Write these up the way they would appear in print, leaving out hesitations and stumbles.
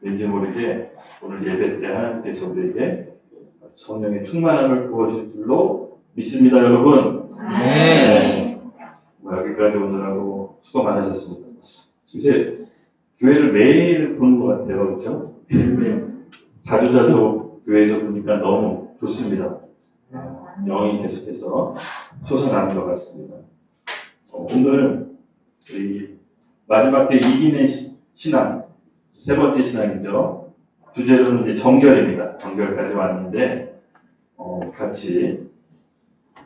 왠지 모르게 오늘 예배 때 하나님께서 우리에게 성령의 충만함을 부어줄 줄로 믿습니다, 여러분. 네. 여기까지 오느라고 수고 많으셨습니다. 이제 교회를 매일 보는 것 같아요, 그렇죠? 자주자주 교회에서 보니까 너무 좋습니다. 영이 계속해서 솟아나는 것 같습니다. 오늘 이 마지막 때 이기는 신앙, 세 번째 신앙이죠. 주제로는 이제 정결입니다. 정결까지 왔는데 같이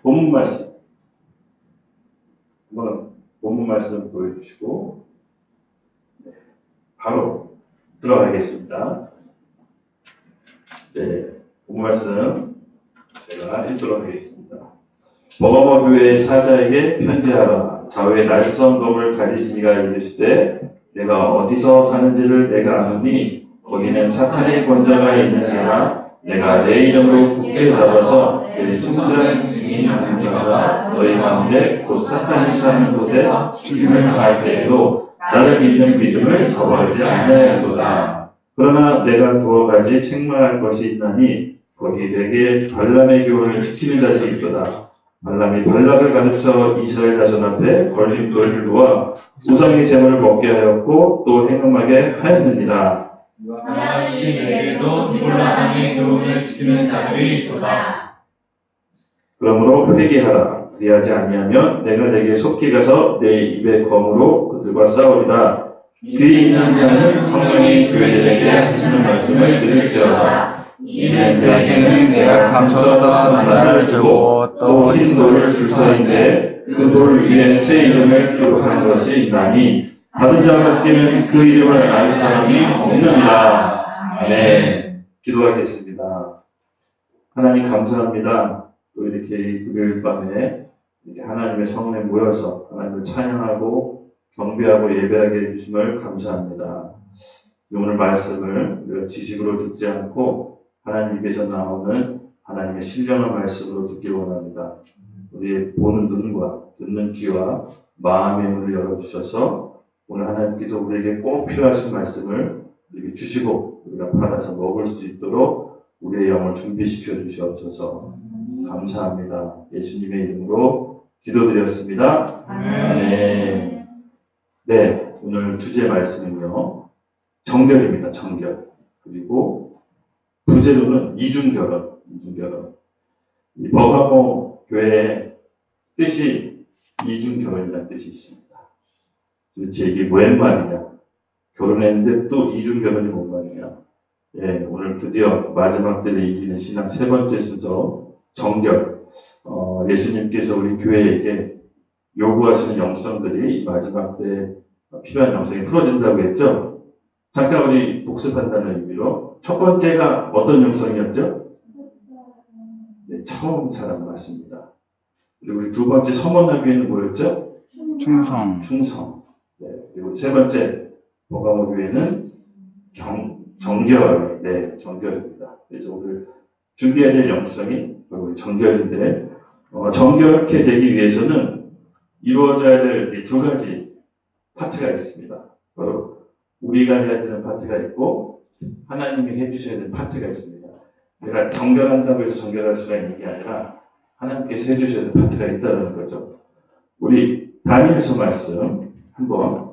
본문 말씀 한번 본문 말씀 보여주시고 바로 들어가겠습니다. 네, 본문 말씀 제가 읽도록 하겠습니다. 버가모 교회 사자에게 편지하라. 좌우에 날선 검을 가지시니가 이르시되 내가 어디서 사는지를 내가 아노니 거기는 사탄의 권자가 있는 데라. 내가 내 이름으로 굳게 잡아서 내 충실한 증인이 있는 데마다 너희 가운데 곧 사탄이 사는 곳에 죽임을 당할 때에도 나를 믿는 믿음을 저버리지 아니하였도다. 그러나 내가 두어 가지 책망할 것이 있나니 거기 내게 발람의 교훈을 지키는 자들이 있도다. 발람이 발락을 가르쳐 이스라엘 자손 앞에 걸림돌을 놓아 우상의 제물을 먹게 하였고 또 행음하게 하였느니라. 하나님 내게도 홀라당의 교훈을 지키는 자들이 있도다. 그러므로 회개하라. 그리하지 아니하면 내가 내게 속히 가서 내 입의 검으로 그들과 싸우리라. 귀 있는 자는 성령이 교회들에게 하시는 말씀을 들을지어다. 이는 너희에게는 내가 감추었던 만나를 주고 또 흰 돌을 줄 터인데 그 돌 위에 새 이름을 기록한 것이 있나니 받은 자밖에는 그 이름을 알 사람이 없느니라. 아멘. 기도하겠습니다. 하나님 감사합니다. 또 이렇게 이 금요일 밤에 이렇게 하나님의 성령에 모여서 하나님을 찬양하고 경배하고 예배하게 해주심을 감사합니다. 오늘 말씀을 우리가 지식으로 듣지 않고 하나님 입에서 나오는 하나님의 신령한 말씀으로 듣기 원합니다. 우리의 보는 눈과 듣는 귀와 마음의 문을 열어주셔서 오늘 하나님께서 우리에게 꼭 필요하신 말씀을 우리에게 주시고 우리가 받아서 먹을 수 있도록 우리의 영을 준비시켜 주시옵소서. 감사합니다. 예수님의 이름으로 기도드렸습니다. 아멘. 네, 오늘 주제 말씀은요. 정결입니다. 정결. 그리고 부제로는 이중결혼. 이 버가모 교회의 뜻이 이중결혼이라는 뜻이 있습니다. 도대체 이게 웬 말이냐? 결혼했는데 또 이중결혼이 뭔 말이냐? 예, 오늘 드디어 마지막 때를 이기는 신앙 세 번째 순서 정결. 예수님께서 우리 교회에게 요구하시는 영성들이 마지막 때 필요한 영성이 풀어진다고 했죠? 잠깐 우리 복습한다는 의미로 첫 번째가 어떤 영성이었죠? 네, 처음 사랑 맞습니다. 그리고 우리 두 번째 서원하기 위해는 뭐였죠? 충성. 네, 그리고 세 번째 버가모 교회는 정결. 네, 정결입니다. 그래서 오늘 준비해야 될 영성이 바로 정결인데 정결케 되기 위해서는 이루어져야 될 두 가지 파트가 있습니다. 바로 우리가 해야 되는 파트가 있고 하나님이 해주셔야 되는 파트가 있습니다. 내가 정결한다고 해서 정결할 수가 있는 게 아니라 하나님께서 해주셔야 되는 파트가 있다는 거죠. 우리 다니엘서 말씀 한번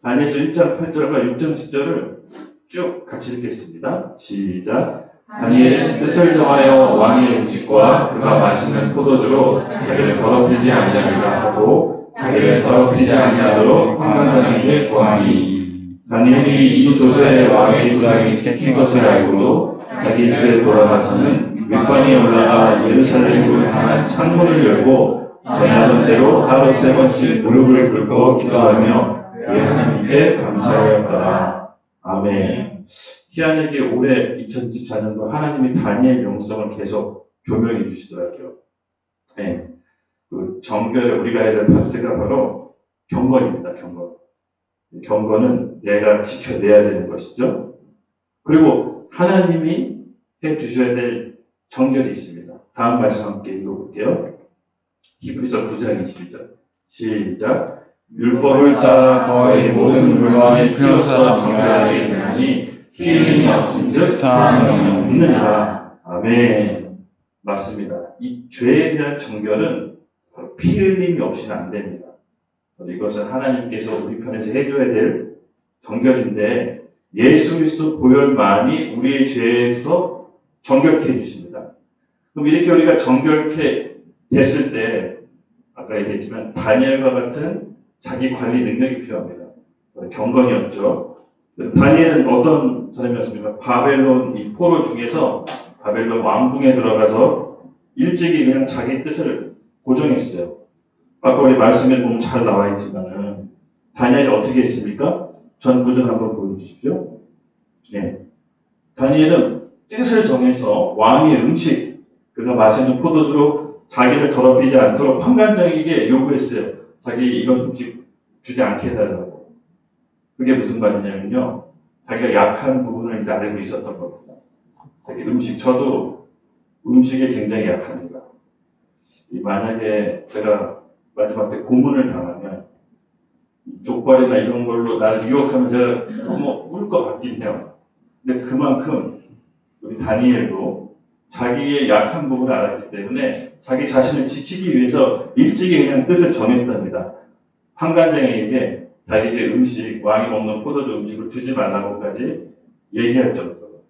다니엘서 1장 8절과 6장 10절을 쭉 같이 읽겠습니다. 시작. 다니엘은 뜻을 정하여 왕의 음식과 그가 마시는 포도주로 자기를 더럽히지 아니하리라 하고 자기를 더럽히지 아니하도록 환관장에게 구하니 다니엘이 이 조서에 왕의 도장이 찍힌 것을 알고도 자기 집에 돌아가서는 윗관이 올라가 예루살렘으로 향한 창문을 열고 전하던 대로 하루 3번씩 무릎을 꿇고 기도하며 하나님께 감사하였더라. 아멘. 희한하게 올해 2024년도 하나님이 다니엘 영성을 계속 조명해 주시더라고요. 네. 그 정결에 우리가 해야 될 파트가 바로 경건입니다. 경건은 내가 지켜내야 되는 것이죠. 그리고 하나님이 해 주셔야 될 정결이 있습니다. 다음 말씀 함께 읽어볼게요. 히브리서 9장 22절 시작. 율법을 따라 거의 모든 물건이 피로써 정결하게 되나니 피 흘림이 없은즉 사함이 없느니라. 아멘. 맞습니다. 이 죄에 대한 정결은 피 흘림이 없이는 안 됩니다. 이것은 하나님께서 우리 편에서 해줘야 될 정결인데 예수 그리스도 보혈만이 우리의 죄에서 정결케 해주십니다. 그럼 이렇게 우리가 정결케 됐을 때 아까 얘기했지만 다니엘과 같은 자기 관리 능력이 필요합니다. 경건이었죠. 다니엘은 어떤 사람이었습니까? 바벨론 이 포로 중에서 바벨론 왕궁에 들어가서 일찍이 그냥 자기 뜻을 고정했어요. 아까 우리 말씀에 보면 잘 나와 있지만은 다니엘이 어떻게 했습니까? 전 구절 한번 보여주십시오. 네. 다니엘은 뜻을 정해서 왕의 음식, 그가 마시는 포도주로 자기를 더럽히지 않도록 환관장에게 요구했어요. 자기 이런 음식 주지 않게 해달라고. 그게 무슨 말이냐면요. 자기가 약한 부분을 이제 알고 있었던 겁니다. 자기 음식, 저도 음식에 굉장히 약합니다. 만약에 제가 마지막 때 고문을 당하면 족발이나 이런 걸로 나를 유혹하면 제가 너무 울 것 같긴 해요. 근데 그만큼 우리 다니엘도 자기의 약한 부분을 알았기 때문에 자기 자신을 지키기 위해서 일찍이 그냥 뜻을 정했답니다. 환관장에게 자기에게 음식, 왕이 먹는 포도주 음식을 주지 말라고까지 얘기할 정도로.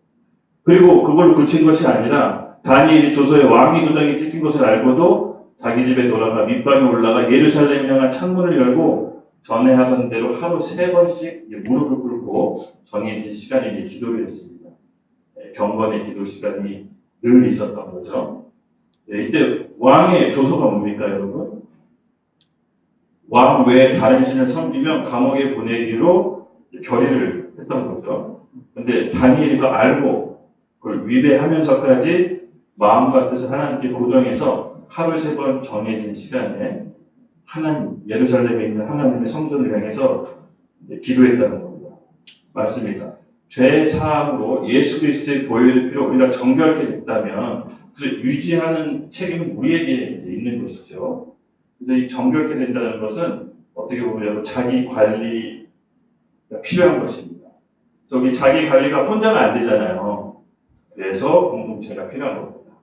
그리고 그걸로 그친 것이 아니라 다니엘이 조서에 왕의 도장이 찍힌 것을 알고도 자기 집에 돌아가 밑방에 올라가 예루살렘 향한 창문을 열고 전에 하던 대로 하루 3번씩 무릎을 꿇고 정해진 시간에 기도를 했습니다. 경건의 기도 시간이 늘 있었던 거죠. 이때 왕의 조서가 뭡니까, 여러분? 왕 외에 다른 신을 섬기면 감옥에 보내기로 결의를 했던 거죠. 근데 다니엘이 그 알고 그걸 위배하면서까지 마음과 뜻을 하나님께 고정해서 하루 3번 정해진 시간에 하나님, 예루살렘에 있는 하나님의 성전을 향해서 기도했다는 겁니다. 맞습니다. 죄 사함으로 예수 그리스도의 보혈의 피로 우리가 정결케 됐다면 그 유지하는 책임은 우리에게 있는 것이죠. 그래서 이 정결케 된다는 것은 어떻게 보면 자기 관리가 필요한 것입니다. 그래서 이 자기 관리가 혼자는 안 되잖아요. 그래서 공동체가 필요한 겁니다.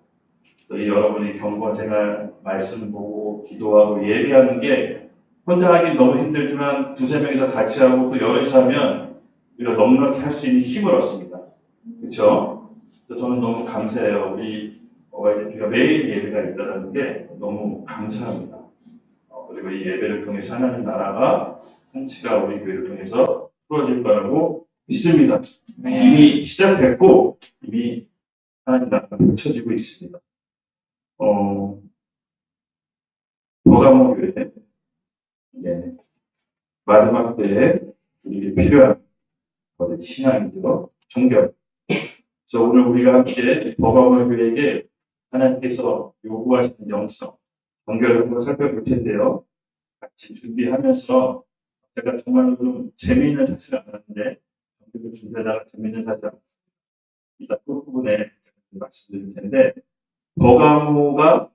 그래서 여러분이 경건 생활 말씀 보고 기도하고 예배하는 게 혼자 하긴 너무 힘들지만 2-3명이서 같이 하고 또 여럿이서 하면 우리가 넉넉히 할 수 있는 힘을 얻습니다. 그렇죠? 그래서 저는 너무 감사해요. 우리 어바이대표가 매일 예배가 있다는 게 너무 감사합니다. 그리고 이 예배를 통해서 하나님 나라가 통치가 우리 교회를 통해서 풀어질 거라고 믿습니다. 이미 시작됐고 이미 하나님 나라가 펼쳐지고 있습니다. 버가모 교회 마지막 때에 우리에게 필요한 신앙이죠. 정결. 그래서 오늘 우리가 함께 버가모 교회에게 하나님께서 요구하시는 영성, 정결을 한번 살펴볼 텐데요. 같이 준비하면서 제가 정말로 좀 재미있는 사실을 알았는데 정결을 준비하다가 재미있는 사실을 알았습니다. 이따 끝부분에 말씀드릴 텐데 버가모가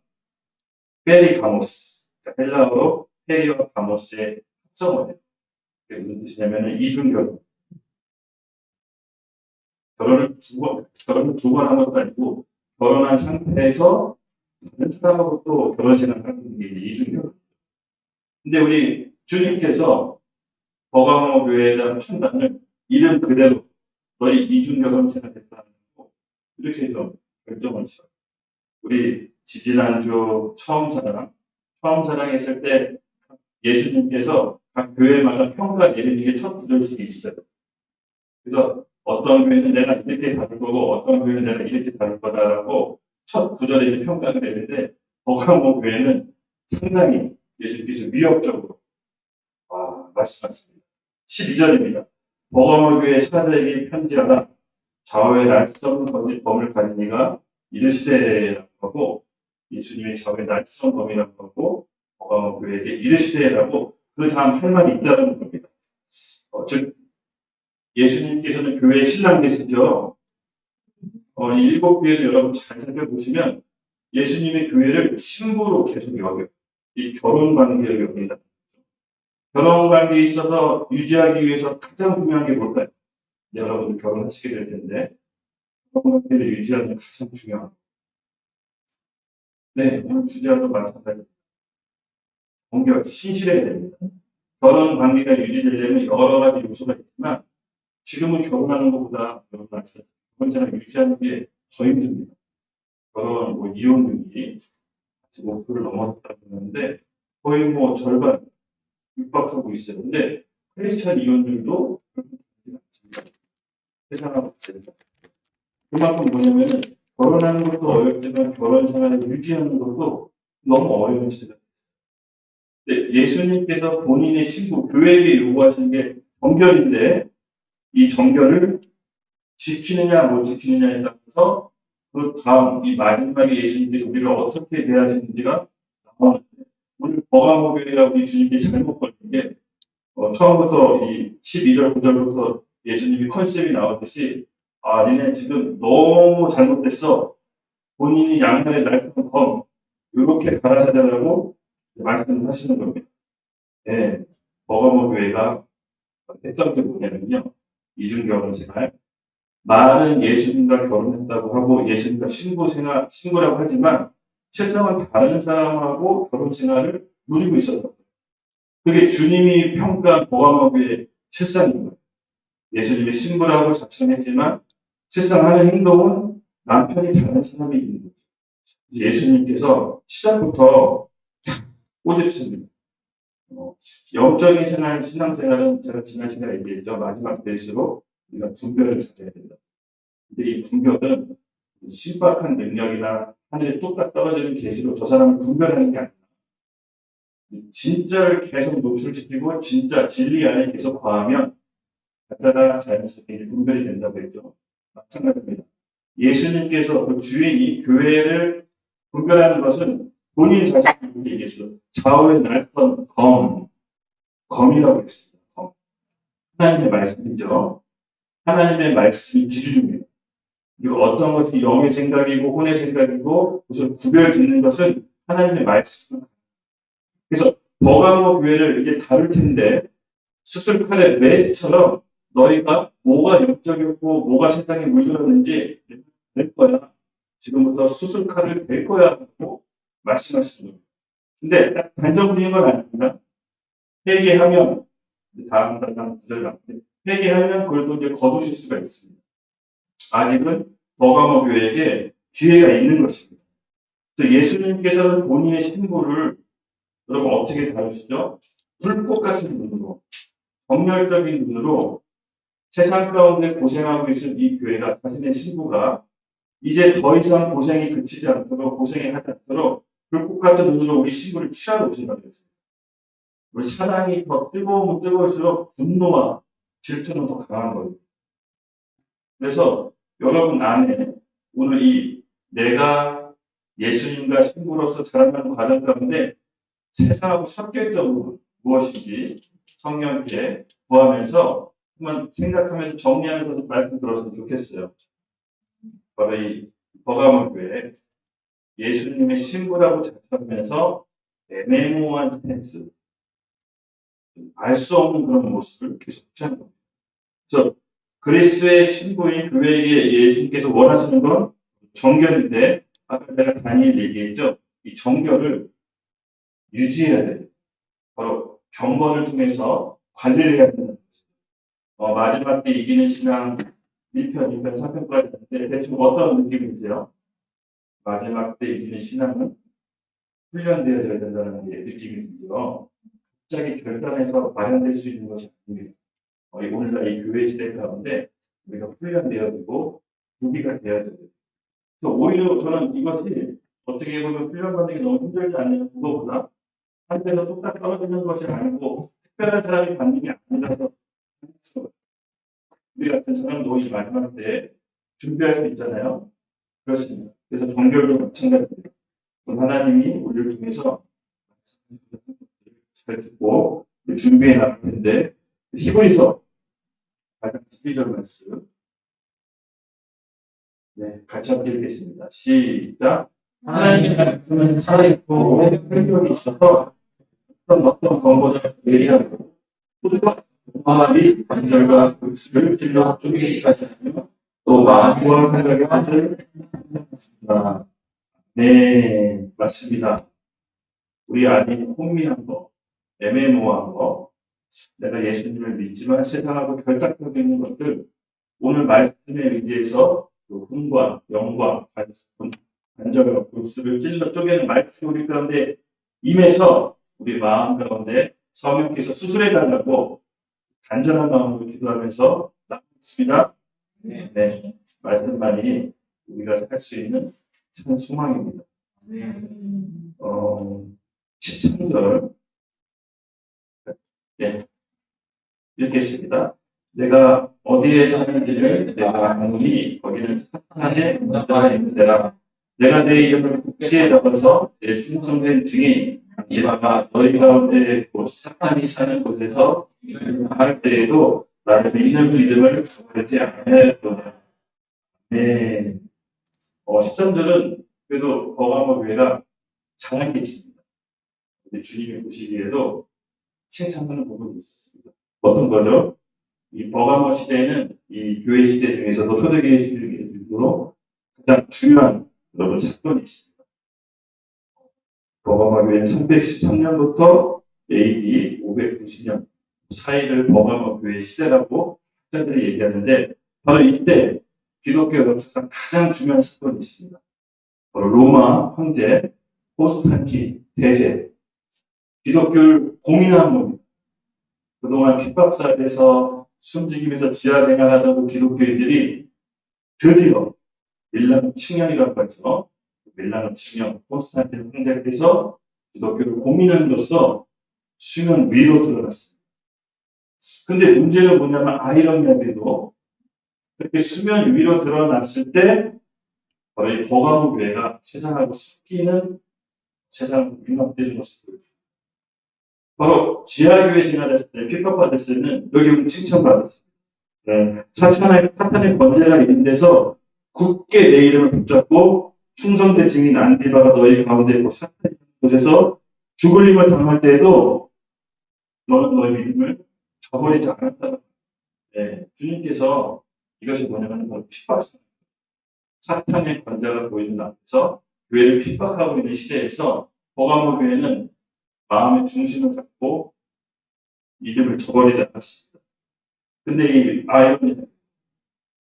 페리가모스, 그러니까 헬라어로 페리와 가모스의 합성어예요. 그게 무슨 뜻이냐면 이중결혼. 결혼을 두 번 한 것도 아니고 결혼한 상태에서 다른 사람하고 또 결혼생활을 하는 게 이중결혼. 근데 우리 주님께서 버가모 교회에 대한 판단을 이름 그대로 너희 이중결혼 생각했다는 거 이렇게 좀 결정을 했어요. 우리 지지난주 처음 사랑했을 때 예수님께서 각 교회마다 평가 내리는 게 첫 구절씩이 있어요. 그래서 어떤 교회는 내가 이렇게 다룰 거고 어떤 교회는 내가 이렇게 다룰 거다라고 첫 구절에 이제 평가를 내리는데 버가모 교회는 상당히 예수님께서 위협적으로 말씀하십니다. 12절입니다. 버가모 교회 사자에게 편지하라. 좌우의 날씨없는 거짓 범을 가진 이가 이르시되라고 하고 예수님의 좌우의 날씨없는 범이라고 하고 버가모 교회에게 이르시되라고 그 다음 할 말이 있다는 겁니다. 즉 예수님께서는 교회의 신랑 되시죠. 이 7교회를 여러분 잘 살펴보시면 예수님의 교회를 신부로 계속 여겨요. 이 결혼 관계를 여긴다. 결혼 관계에 있어서 유지하기 위해서 가장 중요한 게 뭘까요? 여러분들 결혼하시게 될 텐데 결혼 관계를 유지하는 게 가장 중요한 거. 네, 오늘 주제와도 마찬가지. 공격, 신실해야 됩니다. 결혼 관계가 유지되려면 여러 가지 요소가 있지만 지금은 결혼하는 것보다 결혼 생활 유지하는 게 더 힘듭니다. 결혼, 이혼율이 목표를 넘어섰다고 하는데 거의 절반 육박하고 있어요. 근데 크리스찬 이혼율도 그렇게 낮습니다. 세상하고 다릅니다. 그만큼 뭐냐면은 결혼하는 것도 어렵지만 결혼 생활을 유지하는 것도 너무 어려운 시대가 됐어요. 예수님께서 본인의 신부, 교회에게 요구하시는 게 정결인데 이 정결을 지키느냐 못 지키느냐에 따라서 그 다음 이 마지막에 예수님께서 우리를 어떻게 대하시는지가 나오는데 우리 버가모교회가 우리 주님께 잘못 걸린 게 처음부터 이 12절 9절부터 예수님이 컨셉이 나오듯이 니네 지금 너무 잘못됐어. 본인이 양날의 날선 검 이렇게 가라사대라고 말씀을 하시는 겁니다. 네, 버가모교회가 했던 게 뭐냐면요. 이중결혼 생활. 말은 예수님과 결혼했다고 하고 예수님과 신부라고 하지만 실상은 다른 사람하고 결혼 생활을 누리고 있었다. 그게 주님이 평가한 버가모교의 실상인 거예요. 예수님이 신부라고 자청했지만 실상 하는 행동은 남편이 다른 사람이 있는 거죠. 예수님께서 시작부터 꼬집습니다. 영적인 신앙생활은 제가 지난 시간에 얘기했죠. 마지막 때일수록 우리가 분별을 잘해야 된다. 근데 이 분별은 신박한 능력이나 하늘에 뚝딱 떨어지는 계시로 저 사람을 분별하는 게 아니라 진짜를 계속 노출시키고 진짜 진리 안에 계속 거하면 가짜나 자연스럽게 분별이 된다고 했죠. 마찬가지입니다. 예수님께서 그 주인이 교회를 분별하는 것은 본인 자신을 얘기했어요. 좌우의 날선 검이라고 했습니다. 검. 하나님의 말씀이죠. 하나님의 말씀이 기준입니다. 그리고 어떤 것이 영의 생각이고 혼의 생각이고 무슨 구별 짓는 것은 하나님의 말씀. 그래서 버가모 교회를 이제 다룰 텐데 수술칼의 메스처럼 너희가 뭐가 영적이고 뭐가 세상에 물들었는지 될 거야. 지금부터 수술칼을 될 거야 하고 말씀하시는 겁니다. 근데 딱 단정지은 건 아닙니다. 회개하면 다음 구절 나오는데 회개하면 그걸 또 이제 거두실 수가 있습니다. 아직은 버가모 교회에게 기회가 있는 것입니다. 그래서 예수님께서는 본인의 신부를 여러분 어떻게 다루시죠? 불꽃 같은 눈으로, 정열적인 눈으로 세상 가운데 고생하고 있는 이 교회가 자신의 신부가 이제 더 이상 고생이 그치지 않도록 고생이 하지 않도록 불꽃 같은 눈으로 우리 신부를 취하고 오신다고 했습니다. 우리 사랑이 더 뜨거우면 뜨거울수록 분노와 질투는 더 강한 거예요. 그래서 여러분 안에 오늘 이 내가 예수님과 신부로서 자라나는 과정 가운데 세상하고 섞여있던 부분 무엇인지 성령께 구하면서 한번 생각하면서 정리하면서 말씀 들었으면 좋겠어요. 바로 이 버가모 교회 예수님의 신부라고 자처하면서 애매모호한 스탠스, 알 수 없는 그런 모습을 계속 취하는 겁니다. 그래서 그리스도의 신부인 교회에게 예수님께서 원하시는 건 정결인데 아까 제가 다니엘 얘기했죠. 이 정결을 유지해야 돼요. 바로 경건을 통해서 관리를 해야 된다는 거죠. 마지막 때 이기는 신앙 1편, 2편, 3편까지 했는데 대충 어떤 느낌이세요? 마지막 때 이기는 신앙은 훈련되어야 된다는 게 느낌이 들죠. 갑자기 결단해서 마련될 수 있는 것이 아닙니다. 오늘날 이 교회 시대 가운데 우리가 훈련되어지고 구비가 되어야 돼요. 그래서 오히려 저는 이것이 어떻게 보면 훈련받는 게 너무 힘들지 않냐면 그거보다 한 대에서 뚝딱 떨어지는 것이 아니고 특별한 사람이 받는 게 아니라서 우리 같은 사람도 이 마지막 때 준비할 수 있잖아요. 그렇습니다. 그래서 정결도 마찬가지입니다. 하나님이 우리를 통해서 잘 듣고 준비해 나갈 텐데 히브리서 12절 말씀 같이 함께 읽겠습니다. 시작. 하나님의 말씀은 살아있고 능력이 있어서 어떤 권고자를 예리하고 또한 마음이 관절과 육수를 찔러 쪼개기까지 하며 또 마음과 생각의 한을 합니다. 네, 맞습니다. 우리 안에 혼미한 거, 애매모호한 거, 내가 예수님을 믿지만 세상하고 결탁하고 있는 것들, 오늘 말씀에 의지해서 그 혼과 영과 관절과 골수를 찔러 쪼개는 말씀이 우리 가운데 임해서 우리 마음 가운데 성령께서 수술해 달라고 간절한 마음으로 기도하면서 나왔습니다. 네, 말씀만이 우리가 할 수 있는 참 소망입니다. 13절 네, 읽겠습니다. 내가 어디에 사는지를 내가 아노니 거기는 사탄의 문자가 있는데라. 내가 내 이름을 굳게 잡아서 내 충성된 증인 이라가 너희 가운데 곧 사탄이 사는 곳에서 할 때에도 나를 믿는 믿음을 저버리지 않으리로다. 네. 13절은 그래도 버가모 교회가 잘한 게 있습니다. 근데 주님이 보시기에도 칭찬하는 부분이 있었습니다. 어떤 거죠? 이 버가모 시대에는 이 교회 시대 중에서도 초대교회 시대 중에서도 가장 중요한 여러분 사건이 있습니다. 버가모 교회는 313년부터 AD 590년 사이를 버가모 교회 시대라고 학자들이 얘기하는데 바로 이때 기독교 역사상 가장 중요한 사건이 있습니다. 바로 로마 황제 포스탄키 대제 기독교를 공인한 겁니다. 그동안 핍박사에서 숨지기면서 지하생활하던 그 기독교인들이 드디어 밀라노 칙령이라고 하죠. 밀라노 칙령 콘스탄틴 황제께서 기독교를 공인함으로써 수면 위로 드러났습니다. 근데 문제는 뭐냐면 아이러니하게도 그렇게 수면 위로 드러났을 때 바로 이 버가모 교회가 세상하고 섞이는 세상으로 융합되는 것을 보여줍니다. 바로 지하교회 생활했을 때 핍박받았을 때는 여기 칭찬받았습니다. 네. 사탄의 권세가 있는 데서 굳게 내 이름을 붙잡고 충성된 증인 안디바가 너희 가운데 있고 사탄이 있는 곳에서 죽을 힘을 당할 때에도 너는 너의 믿음을 저버리지 않았다. 네. 주님께서 이것이 뭐냐면 핍박입니다. 사탄의 권세가 보이는 앞에서 교회를 핍박하고 있는 시대에서 버가모 교회는 마음의 중심을 잡고 믿음을 저버리지 않았습니다. 근데 이 아이러니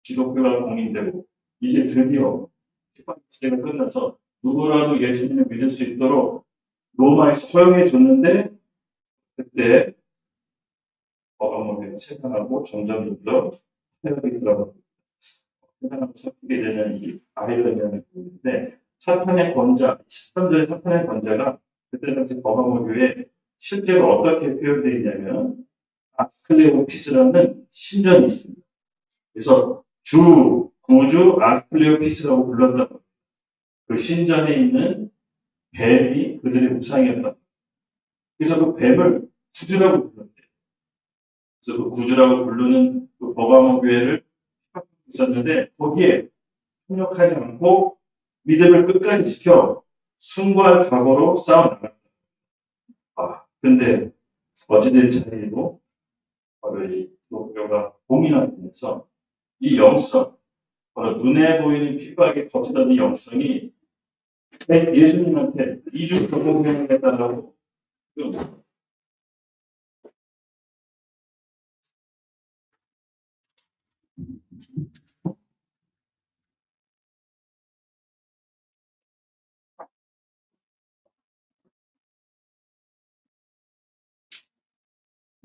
기독교가 공인되고 이제 드디어 핍박 시대가 끝나서 누구라도 예수님을 믿을 수 있도록 로마에서 허용해 줬는데 그때 버가모 교회는 세상하고 점점 더 타협이 들어가고 세상하고 섞이게 되는 이 아이러니를 보이는데 사탄의 권자, 13절의 사탄의 권자가 그때 당시 버가모 교회에 실제로 어떻게 표현되어 있냐면 아스클레오피스라는 신전이 있습니다. 그래서 구주 아스클레오피스라고 불렀다. 그 신전에 있는 뱀이 그들의 우상이었다. 그래서 그 뱀을 구주라고 불렀대요. 그래서 그 구주라고 부르는 그 버가모 교회를 있었는데 거기에 협력하지 않고 믿음을 끝까지 지켜 순고한 각오로 싸워나갔다. 근데 어찌된 차이고 바로 이 기독교가 공인하면서 이 영성, 바로 눈에 보이는 핍박이 버티던 이 영성이 예수님한테 이중 경고생을 했다라고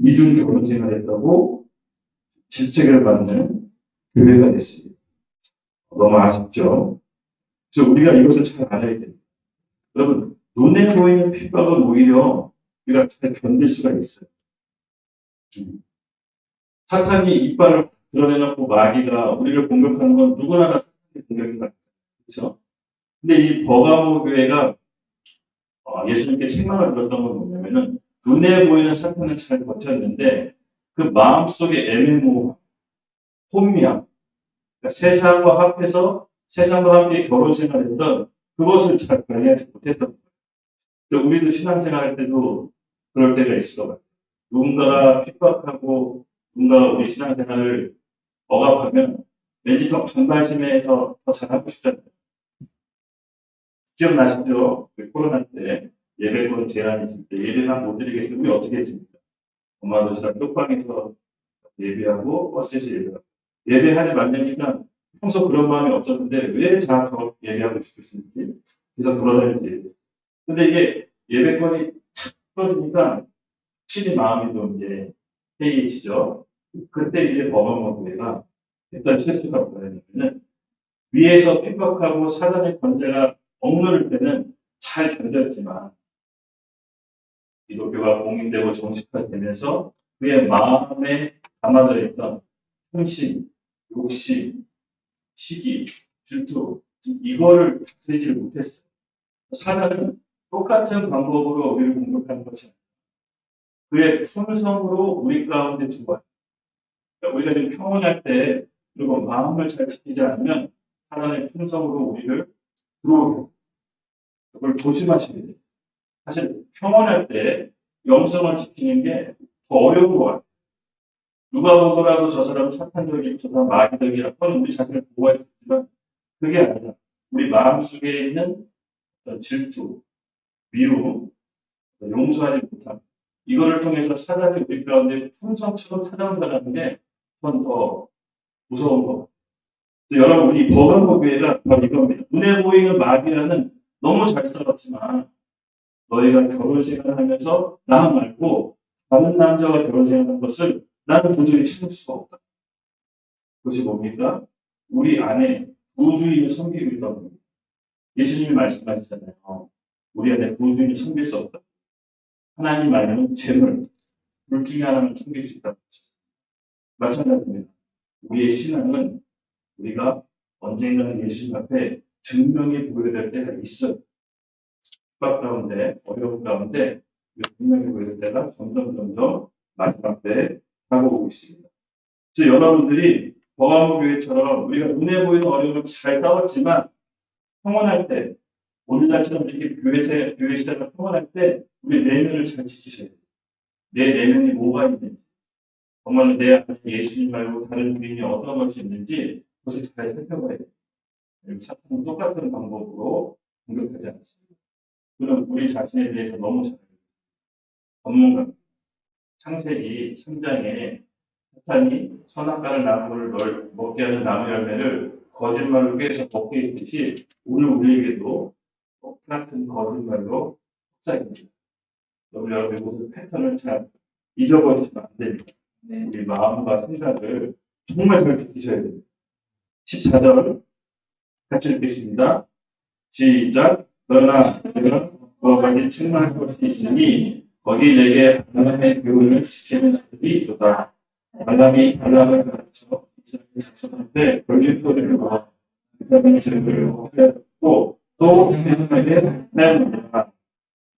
이중 결혼생활 했다고 질책을 받는 교회가 됐습니다. 너무 아쉽죠? 그래서 우리가 이것을 잘 알아야 돼요. 여러분, 눈에 보이는 핍박은 오히려 우리가 잘 견딜 수가 있어요. 사탄이 이빨을 드러내놓고 마귀가 우리를 공격하는 건 누구나 다 사탄의 공격인 것 같아요. 그렇죠? 근데 이 버가모 교회가 예수님께 책망을 들었던 건 뭐냐면은 눈에 보이는 사탄은 잘 버텼는데 그 마음속의 애매모호, 혼미함, 그러니까 세상과 합해서 세상과 함께 결혼 생활했던 그것을 잘 관리하지 못했던 거예요. 우리도 신앙생활 할 때도 그럴 때가 있을 것 같아요. 누군가가 핍박하고 누군가가 우리 신앙생활을 억압하면 왠지 더 반발심에서 더 잘하고 싶잖아요. 기억나시죠? 그 코로나 때 예배권 제한이 있을 때 예배만 못 드리겠으면 우리 어떻게 했습니까? 엄마 도시락 쪽방에서 예배하고 버스에서 예배하고 예배하지 말라니까 평소 그런 마음이 없었는데 왜 더 예배하고 싶으신지 그래서 돌아다니면서 예배. 근데 이게 예배권이 탁 떨어지니까 확실히 마음이 좀 이제 해이해지죠. 그때 이제 버거먹교회가 했던 실수가 뭐냐면은 위에서 핍박하고 사단의 권세가 억누를 때는 잘 견뎠지만 기독교가 공인되고 정식화되면서 그의 마음에 담아져 있던 흥심, 욕심, 시기, 질투 이거를 다스리지를 못했어요. 사단은 똑같은 방법으로 우리를 공격하는 것이 아니라 그의 품성으로 우리 가운데 들어와요. 그러니까 우리가 지금 평온할 때 그리고 마음을 잘 지키지 않으면 하나님의 품성으로 우리를 들어오게 해요. 그걸 조심하셔야 돼요. 사실 평온할 때 영성을 지키는 게 더 어려운 것 같아요. 누가 보더라도 저 사람은 사탄적이고 저 사람은 마귀적이라고 하는 우리 자신을 보호할 수 있지만 그게 아니라 우리 마음속에 있는 어떤 질투, 미움, 용서하지 못함 이거를 통해서 사단이 우리 가운데 품성처럼 찾아온다는 게 전 더 무서운 것 같아요. 여러분 우리 버금보교회가 바로 이겁니다. 눈에 보이는 마귀라는 너무 잘 싸웠지만 너희가 결혼 생활하면서 나 말고 다른 남자와 결혼 생활하는 것을 나는 도저히 참을 수가 없다. 그것이 뭡니까? 우리 안에 부주의를 섬기고 있다는 겁니다. 예수님이 말씀하시잖아요. 우리 안에 부주의를 섬길 수 없다. 하나님 아니면 재물, 둘 중에 하나는 섬길 수 있다. 마찬가지입니다. 우리의 신앙은 우리가 언젠가는 예수님 앞에 증명이 보여야 될 때가 있어요. 핍박 가운데, 어려움 가운데 증명이 보여야 될 때가 점점 마지막 때에 다가오고 있습니다. 그래서 여러분들이 버가모교회처럼 우리가 눈에 보이는 어려움을 잘 싸웠지만 평온할 때, 오늘날처럼 이렇게 교회 시대가 평온할 때 우리 내면을 잘 지키셔야 돼요. 내 내면이 뭐가 있는지, 정말 내 안에 예수님 말고 다른 주인이 어떤 것이 있는지 그것을 잘 살펴봐야 돼요. 사탄은 똑같은 방법으로 공격하지 않습니다. 그는 우리 자신에 대해서 너무 잘 알고 전문가 창세기 3장에 사탄이 선악과를 나무를 먹게 하는 나무 열매를 거짓말로 꾀해서 먹게 했듯이 오늘 우리에게도 똑같은 거짓말로 속삭입니다. 여러분 이것을 패턴을 잘 잊어버리시면 안 됩니다. 우리 마음과 생각을 정말 잘 지키셔야 됩니다. 14절 같이 읽겠습니다. 시작. 그러나 내가 거기까지 충만할 것이 있으니 거기 내게 발람의 교훈을 시키는 자들이 있도다. 발람이 발람을 가르쳐 이스라엘 자손한테 걸린 소리를 와 이스라엘 죄를 하였고 또 행하게 하였느니라.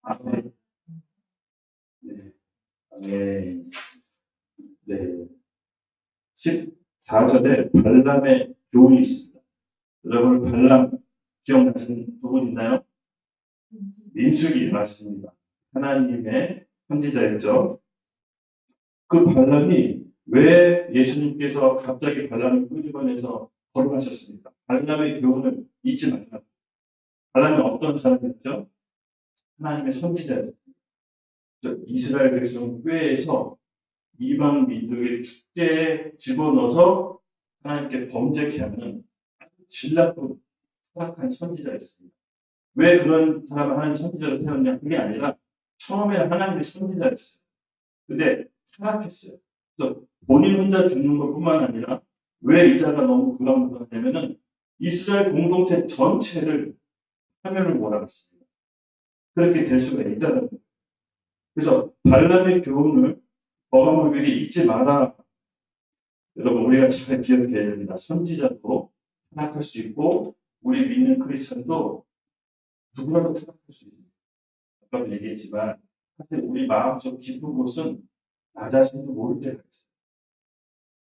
아멘. 네. 아멘. 네. 14절에 발람의 교훈이 있습니다. 여러분 발람 기억나시는 부분 있나요? 민수기 맞습니다. 하나님의 선지자였죠. 그 발람이 왜 예수님께서 갑자기 발람을 끄집어내서 거론하셨습니까? 발람의 교훈을 잊지 말라. 발람이 어떤 사람이었죠? 하나님의 선지자였죠. 이스라엘 백성 꾀에서 이방 민족의 축제에 집어넣어서 하나님께 범죄케 하는 질 나쁜 타락한 선지자였습니다. 왜 그런 사람을 하나님 선지자로 세웠냐? 그게 아니라 처음에는 하나님의 선지자였어요. 근데 타락했어요. 그래서 본인 혼자 죽는 것뿐만 아니라 왜 이 자가 너무 불안불안하냐면은 이스라엘 공동체 전체를 파멸을 몰아갔습니다. 그렇게 될 수가 있다는 거예요. 그래서 발람의 교훈을 버가모교회에 잊지 마라. 여러분 우리가 잘 기억해야 됩니다. 선지자도 타락할 수 있고 우리 믿는 크리스천도 누구라도 타락할 수 있습니다. 아까도 얘기했지만 사실 우리 마음속 깊은 곳은 나 자신도 모를 때가 있어요.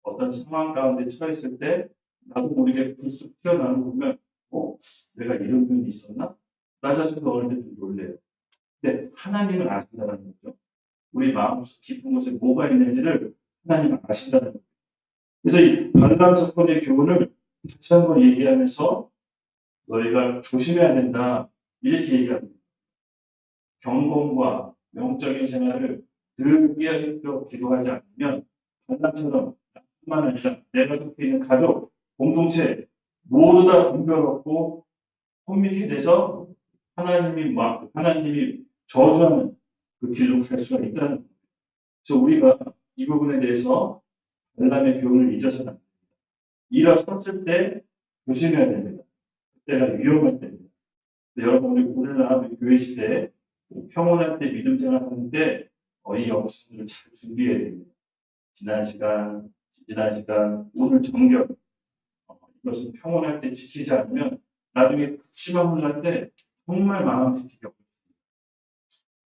어떤 상황 가운데 처했을 때 나도 모르게 불쑥 튀어나오는 거 보면 내가 이런 면이 있었나? 나 자신도 어느 때좀 놀래요. 근데 하나님은 아신다는 거죠. 우리 마음속 깊은 곳에 뭐가 있는지를 하나님 아신다는 거예요. 그래서 이 발람 사건의 교훈을 다시 한번 얘기하면서 너희가 조심해야 된다. 이렇게 얘기합니다. 경건과 영적인 생활을 늘 깨어 기도하지 않으면 발람처럼 뿐만 아니라 내가 속해 있는 가족, 공동체 모두 다 분별없고 혼미케 돼서 하나님이 저주하는 그 길로 갈 수가 있다는 거예요. 그래서 우리가 이 부분에 대해서 발람의 교훈을 잊어서는 안 됩니다. 일어섰을 때 조심해야 됩니다. 그때가 위험할 때입니다. 여러분, 우리 오늘날 우리 교회 시대에 평온할 때 믿음 생활하는데 이 영성들을 잘 준비해야 됩니다. 지난 시간, 오늘 정결, 이것은 평온할 때 지키지 않으면 나중에 극심한 혼란 때 정말 마음 지키기 어렵습니다.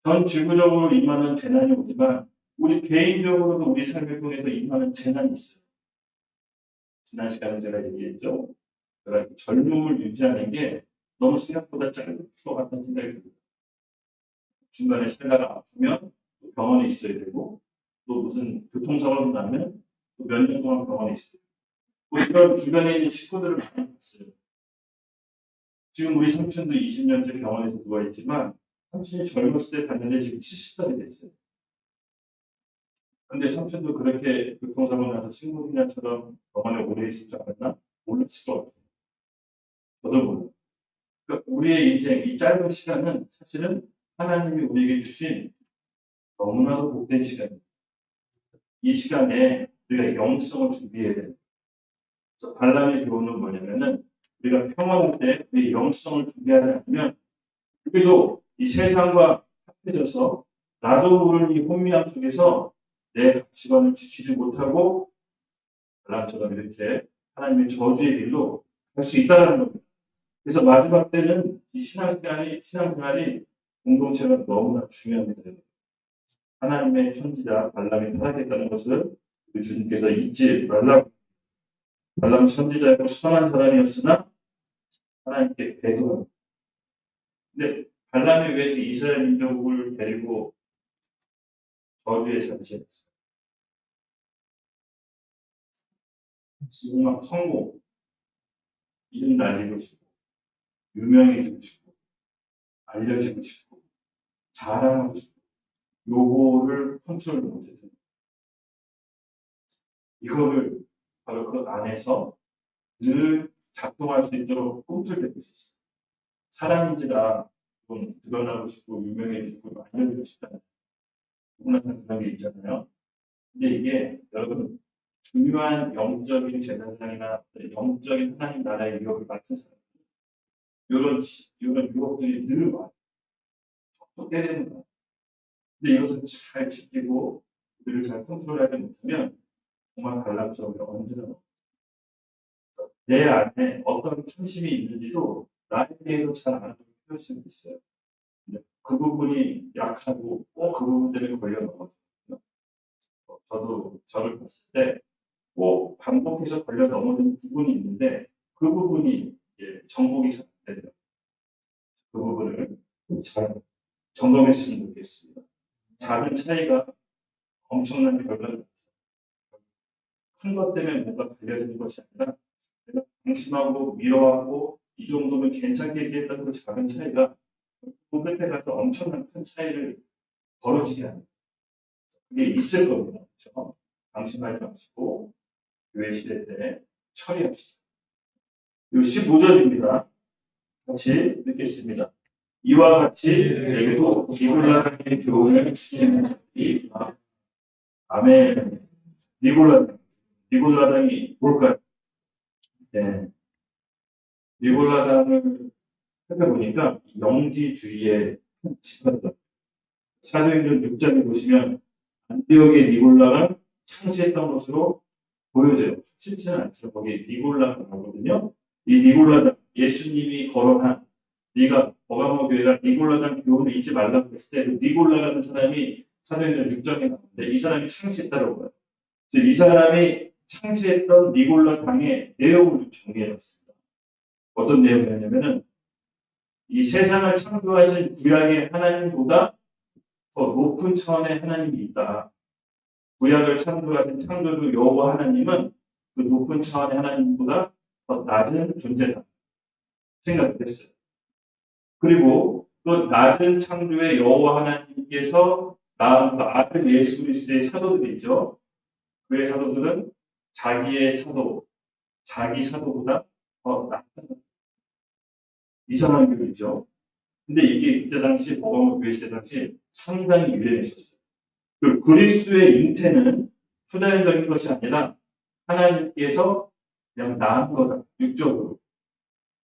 전 지구적으로 임하는 재난이 오지만 우리 개인적으로도 우리 삶을 통해서 임하는 재난이 있어요. 지난 시간에 제가 얘기했죠. 제가 젊음을 유지하는 게 너무 생각보다 짧을 것 같다는 생각이 듭니다. 중간에 살다가 아프면 또 병원에 있어야 되고 또 무슨 교통사고가 나면 또 몇 년 동안 병원에 있어요. 뭐 이런 주변에 있는 식구들을 많이 봤어요. 지금 우리 삼촌도 20년째 병원에서 누워있지만 삼촌이 젊었을 때 봤는데 지금 70살이 됐어요. 근데 삼촌도 그렇게 교통사고 나서 식물인간처럼 병원에 오래 있을 줄 알았나? 몰랐을 것 같아요. 저도 몰라요. 그러니까 우리의 인생, 이 짧은 시간은 사실은 하나님이 우리에게 주신 너무나도 복된 시간입니다. 이 시간에 우리가 영성을 준비해야 돼요. 그래서 발람의 교훈은 뭐냐면은 우리가 평안할 때 우리 영성을 준비하지 않으면 우리도 이 세상과 합해져서 나도 모르는 이 혼미함 속에서 내 가치관을 지키지 못하고 발람처럼 이렇게 하나님의 저주의 길로 갈 수 있다는 겁니다. 그래서 마지막 때는 이 신앙생활이 공동체가 너무나 중요합니다. 하나님의 천지자 발람이 타락했다는 것을 우리 주님께서 잊지 말라고. 발람은 천지자였고 선한 사람이었으나 하나님께 배도합니다. 근데 발람이 왜 이스라엘 민족을 데리고 저주에 자리했어요? 지금 막 성공, 이름 날리고 싶고, 유명해지고 싶고, 알려지고 싶고, 자랑하고 싶고, 요거를 컨트롤 못했던 이거를 바로 그 안에서 늘 작동할 수 있도록 꿈틀대고 있었어요. 사람인지라 좀 드러나고 싶고, 유명해지고 싶고, 알려지고 싶다는 누구나 다 그런 게 있잖아요. 근데 이게 여러분 중요한 영적인 제사장이나 영적인 하나님 나라의 유혹을 맡은 사람, 이런 유혹들이 늘 와요. 때리는 거예요. 근데 이것을 잘 지키고 우리를 잘 컨트롤하지 못하면 정말 발람처럼 언제나 내 안에 어떤 탐심이 있는지도 나에 대해서 잘 아는 할 수 있어요. 그 부분이 약하고 꼭 그 부분 때문에 걸려 넘어졌거든요. 저도 저를 봤을 때 꼭 반복해서 걸려 넘어지는 부분이 있는데 그 부분이 정복이 잘 안 되더라고요. 그 부분을 잘 점검했으면 좋겠습니다. 작은 차이가 엄청난 결과를 큰 것 때문에 뭔가 달려지는 것이 아니라 내가 방심하고 미워하고 이 정도면 괜찮게 얘기했던 그 작은 차이가 그 끝에 가서 엄청난 큰 차이를 벌어지게 합니다. 그게 있을 겁니다. 그렇죠? 방심하지 마시고 교회 시대 때 처리합시다. 이 15절입니다. 같이 읽겠습니다. 이와 같이 내게도 니골라당의 교훈을 지키는 자들이 아멘. 니골라당이 뭘까요? 네. 니골라당을 살펴보니까 영지주의의 집단이다. 사도행전 6장에 보시면 안디옥의 니골라가 창시했던 것으로 보여져요. 실체는 않죠. 거기 니골라가 나오거든요. 이 니골라당, 예수님이 거론한 네가 버가모 교회가 니골라당 교훈을 잊지 말라고 했을 때 그 니골라라는 사람이 사도행전 6장에 나오는데 이 사람이 창시했다고 해요. 그래서 이 사람이 창시했던 니골라당의 내용을 좀 정리해봤습니다. 어떤 내용이었냐면은 이 세상을 창조하신 구약의 하나님보다 더 높은 차원의 하나님이 있다. 구약을 창조하신 창조주 여호와 하나님은 그 높은 차원의 하나님보다 더 낮은 존재다 생각을 했어요. 그리고 그 낮은 창조의 여호와 하나님께서 낳은 그 아들 예수 그리스도의 사도들 있죠. 그의 사도들은 자기의 사도, 자기 사도보다 더 낮은 이상한 교리죠. 근데 이게 그때 당시 복음을 교회 시대 당시 상당히 유행했었어요. 그 그리스도의 잉태는 후자연적인 것이 아니라 하나님께서 그냥 낳은 거다, 육적으로.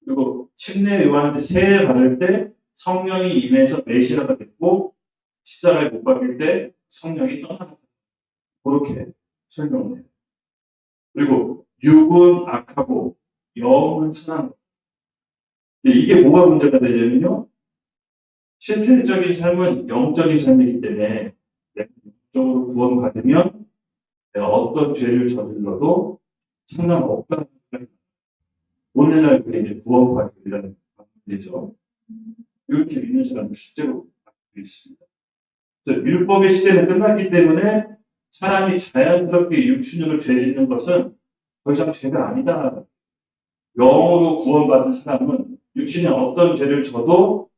그리고 침례 요한한테 세례 받을 때 성령이 임해서 메시아가 됐고 십자가에 못 박힐 때 성령이 떠나갔다. 그렇게 설명을 해요. 그리고 육은 악하고 영은 선한 것. 이게 뭐가 문제가 되냐면요. 실질적인 삶은 영적인 삶이기 때문에 내가 영적으로 구원받으면 내가 어떤 죄를 저질러도 상관없다는 거예요. 오늘날 그게 이제 구원받으려는 방법이죠. 이렇게 믿는 사람들 실제로 많이 있습니다. 그래서 율법의 시대는 끝났기 때문에 사람이 자연스럽게 육신으로 죄 짓는 것은 더 이상 죄가 아니다. 영으로 구원받은 사람은 육신에 어떤 죄를 져도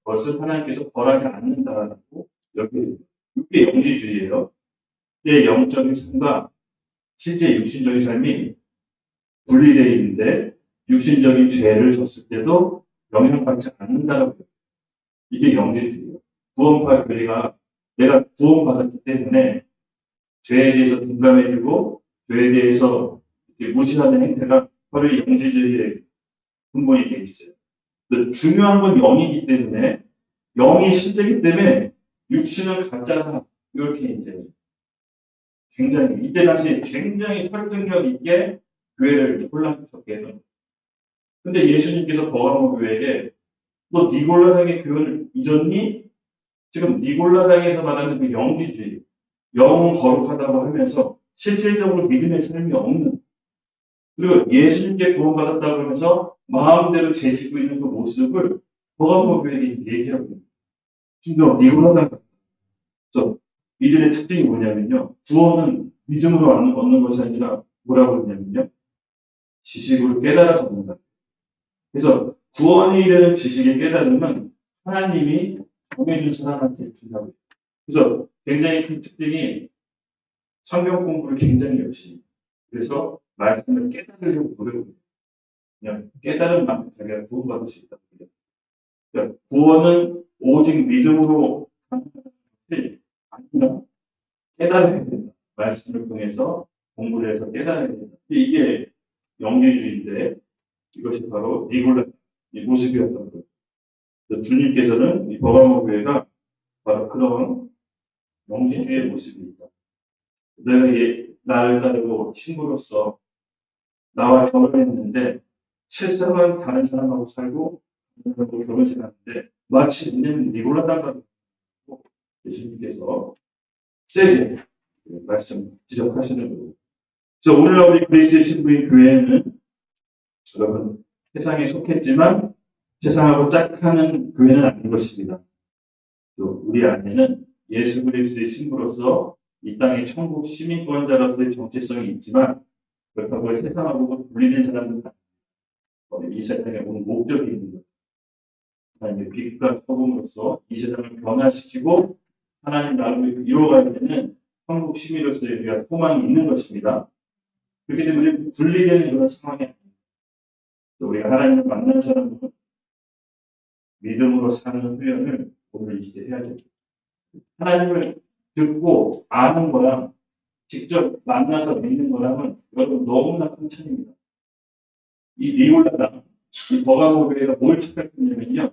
그것을 하나님께서 벌하지 않는다고 여기입니다. 이게 영지주의예요. 내 영적인 삶과 실제 육신적인 삶이 분리되어 있는데 육신적인 죄를 졌을 때도 영향받지 않는다고 해요. 이게 영지주의예요. 구원파 교리가 내가 구원받았기 때문에 죄에 대해서 둔감해지고 죄에 대해서 무시하는 행태가 바로 이 영지주의의 근본이 되어 있어요. 중요한 건 영이기 때문에 영이 실제이기 때문에 육신은 가짜다. 이렇게 이제 굉장히 이때 당시 굉장히 설득력 있게 교회를 혼란스럽게 해요. 근데 예수님께서 버가모 교회에게 너 니골라당의 교훈을 잊었니? 지금 니골라당에서 말하는 그 영지주의, 영은 거룩하다고 하면서 실질적으로 믿음의 삶이 없는 그리고 예수님께 구원받았다고 하면서 마음대로 재지고 있는 그 모습을 버가모 교회에게 얘기하고 있는 지금 니골라당 그래서 이들의 특징이 뭐냐면요. 구원은 믿음으로 얻는 것이 아니라 뭐라고 했냐면요. 지식으로 깨달아서 얻는다. 그래서 구원에 이르는 지식의 깨달음은 하나님이 정해준 사람한테 준다고 해요. 그래서 굉장히 큰 특징이 성경 공부를 굉장히 열심히 그래서 말씀을 깨달으려고 노력합니다. 그냥 깨달은 만큼 자기가 구원받을 수 있다고 해요. 그러니까 구원은 오직 믿음으로 가는 것이 아니라 깨달아야 된다. 말씀을 통해서 공부를 해서 깨달아야 된다. 이게 영지주의인데 이것이 바로 니골라 이 모습이었던 거예요. 주님께서는 이 버가모 교회가 바로 그런 영지주의의 모습입니다. 내가 나를 따르고 친구로서 나와 결혼했는데 실상은 다른 사람하고 살고 다른 사람하고 결혼식 하는데 마치 은혜는 니골라당하고 예수님께서 세게 말씀 지적하시는 거예요. 그래서 오늘날 우리 그리스도의 신부인 교회는 여러분 세상에 속했지만 세상하고 짝하는 교회는 아닌 것입니다. 또 우리 안에는 예수 그리스도의 신부로서 이 땅의 천국 시민권자로서의 정체성이 있지만 그렇다고 세상하고 분리된 사람들은 이 세상에 온 목적이 있는 거예요. 하나님의 빛과 소금으로서 이 세상을 변화시키고 하나님 나라를 이루어가야 되는 천국 시민으로서의 우리가 소망이 있는 것입니다. 그렇기 때문에 분리되는 그런 상황이 아닙니다. 우리가 하나님을 만난 사람은 믿음으로 사는 훈련을 오늘 이 시대에 해야 됩니다. 하나님을 듣고 아는 거랑 직접 만나서 믿는 거랑은 여러분 너무나 큰 차이입니다. 이 니골라당, 이 버가모 교회가 뭘 착각했냐면요.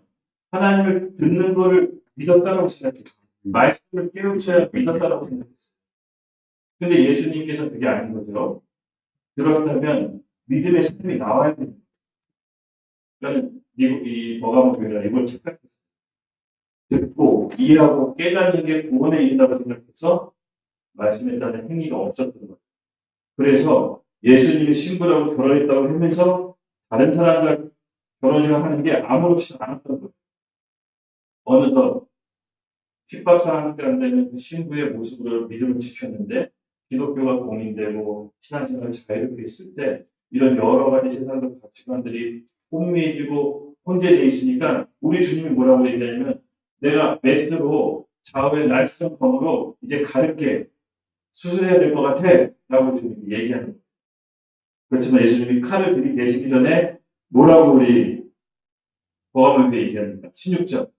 하나님을 듣는 거를 믿었다고 생각했어요. 말씀을 깨우쳐야 믿었다고 생각했어요. 근데 예수님께서 그게 아닌 거죠. 그렇다면 믿음의 삶이 나와야 됩니다. 그러니까 이 버가모 교회가 이걸 착각했어요. 듣고 이해하고 깨닫는 게 구원에 이른다고 생각해서 말씀에 따른 행위가 없었던 거예요. 그래서 예수님이 신부라고 결혼했다고 하면서 다른 사람과 결혼식을 하는 게 아무렇지 않았던 거예요. 어느덧 핍박당하는 가운데는 그 신부의 모습으로 믿음을 지켰는데 기독교가 공인되고 신앙생활을 자유롭게 했을 때 이런 여러 가지 세상적 가치관들이 혼미해지고 혼재되어 있으니까 우리 주님이 뭐라고 얘기하냐면 내가 메스로 좌우의 날쌘 검으로 이제 가볍게 수술해야 될 것 같아 라고 주님이 얘기하는 거예요. 그렇지만 예수님이 칼을 들이대시기 전에 뭐라고 우리 보험을 얘기합니다. 16절.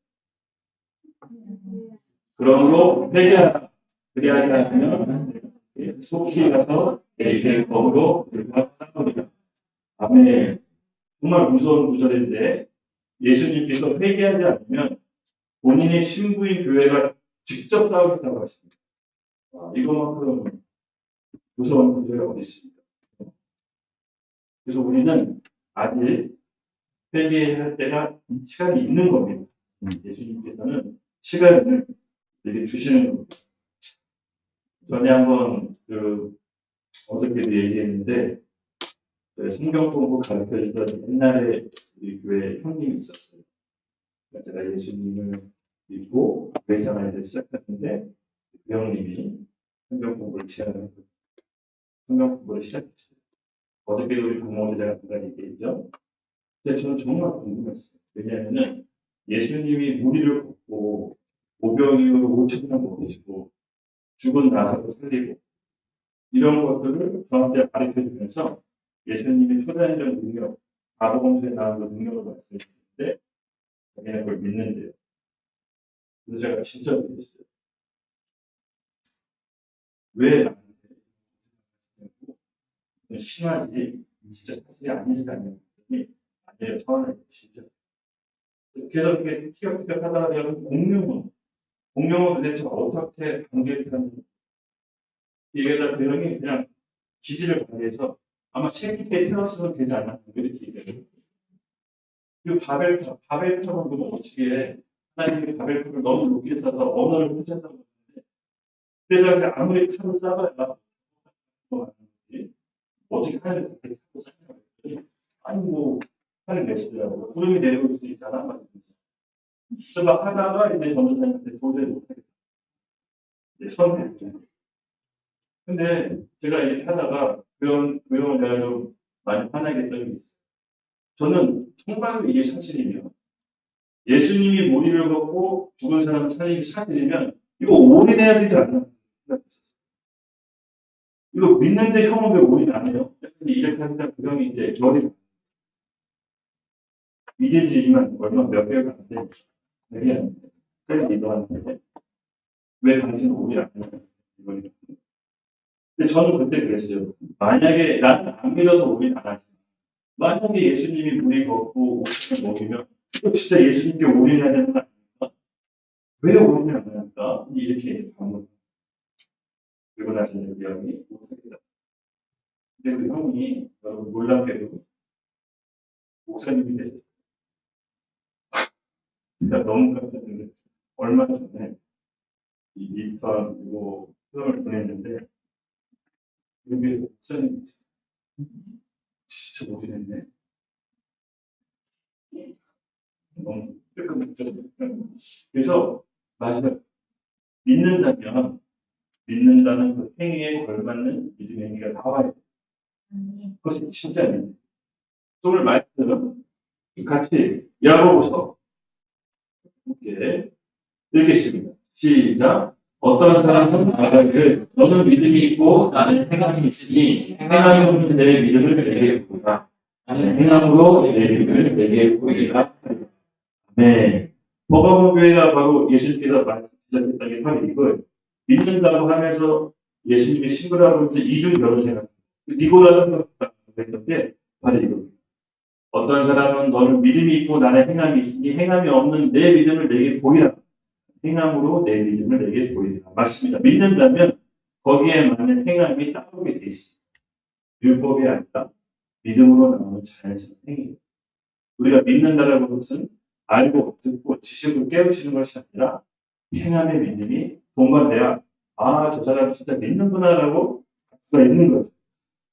그러므로 회개하라. 그리하지 않으면 속히 가서 내게 법으로 들과 싸우리라. 아멘. 정말 무서운 구절인데 예수님께서 회개하지 않으면 본인의 신부인 교회가 직접 싸우겠다고 하십니다. 이거만큼 무서운 구절이 어디 있습니까? 그래서 우리는 아직 회개할 때가 시간이 있는 겁니다. 예수님께서는 시간을 이렇게 주시는 겁니다. 전에 한번 어저께도 얘기했는데 성경 공부 가르쳐 주던 옛날에 우리 교회 형님이 있었어요. 제가 예수님을 믿고 교회 생활을 시작했는데 그 형님이 성경 공부를 제안해서 성경 공부를 시작했어요. 어저께도 우리 부모님들 제가 잠깐 얘기했죠. 근데 저는 정말 궁금했어요. 왜냐하면은 예수님이 무리를 걷고 오병이어로 5천명 먹이시고 죽은 나사로 살리고 이런 것들을 저한테 가르쳐주면서 예수님이 초자연적 능력, 바보검수에 나오는 능력을 말씀해주는데 자기는 그걸 믿는데요. 그래서 제가 진짜 믿었어요. 왜 나한테 심하지 진짜 사실이 아니지 않냐고 했더니 아니에요. 처음에 진짜 그래서 이렇게 티격태격 하다가 내가 공룡은 도대체 어떻게 관계하는 얘기하다 그 형이 그냥 기지를 관계해서 아마 새끼 때 태어났으면 되지 않았나 이렇게 얘기해요. 그리고 바벨탑은 그거 어떻게 해? 하나님이 바벨탑을 너무 높게 쌓아서 언어를 훔쳤다고 하는데 그때가 아무리 탑을 쌓아야 어떻게 하나님이 그렇게 탑을 쌓냐고 했더니 아니 뭐 하늘 내시더라고요. 구름이 내려올 수도 있잖아. 그래서 막 하다가 이제 전도사님한테 도저히 못하겠다. 이제 선회했어요. 근데 제가 이렇게 하다가 그 형을 내가 좀 많이 화나게 했던 게 있어요. 저는 정말로 이게 사실이면 예수님이 무리를 걷고 죽은 사람을 살리기 사실이면 이거 올인해야 되지 않나 생각했었어요. 이거 믿는데 형은 왜 올인 안 해요? 이렇게 하니까 그 형이 이제 머리 믿은 지만 얼마 몇 개월 안 돼. 되게 믿어왔는데 왜 당신은 올인 안 해요? 근데 저는 그때 그랬어요. 만약에 나는 안 믿어서 올인 안 하지. 만약에 예수님이 물이 걷고 오십을 먹이면 이거 진짜 예수님께 올인해야 되는 거 아닙니까? 왜 올인을 안 합니까? 이렇게 방문. 그리고 나서 이제 그 형이 못하겠다. 근데 그 형이 여러분 놀랍게도 목사님이 되셨어요. 진짜 너무 깜짝 놀랐어요. 얼마 전에 이 인턴 이거 수업을 보냈는데 여기에서 목사님이 진짜 올인했네. 너무 뜨끔뜨끔. 그래서 마지막 믿는다는 그 행위에 걸맞는 믿음의 행위가 나와야 돼. 그것이 진짜 믿음. 오늘 말씀 같이 야고보서 이렇게 읽겠습니다. 시작. 어떤 사람은 말하기를 너는 믿음이 있고 나는 행함이 있으니 행함이 없는 내 믿음을 내게 보이라. 나는 행함으로 내 믿음을 내게 보이라. 네. 버가모 교회가 바로 예수님께서 말씀하셨던 게 바로 이거예요. 믿는다고 하면서 예수님의 신부라고 하면서 이중 변호 생각. 니고라고 했던 게 바로 이겁니다. 어떤 사람은 너는 믿음이 있고 나는 행함이 있으니 행함이 없는 내 믿음을 내게 보이라. 행함으로 내 믿음을 내게 보이라. 맞습니다. 믿는다면 거기에 맞는 행함이 따르게 돼 있습니다. 율법이 아니라 믿음으로 나오는 자연스러운 행위예요. 우리가 믿는다라는 것은 알고 듣고 지식을 깨우치는 것이 아니라 행함의 믿음이 동반돼야 저 사람 진짜 믿는구나라고 할 수가 있는 거죠.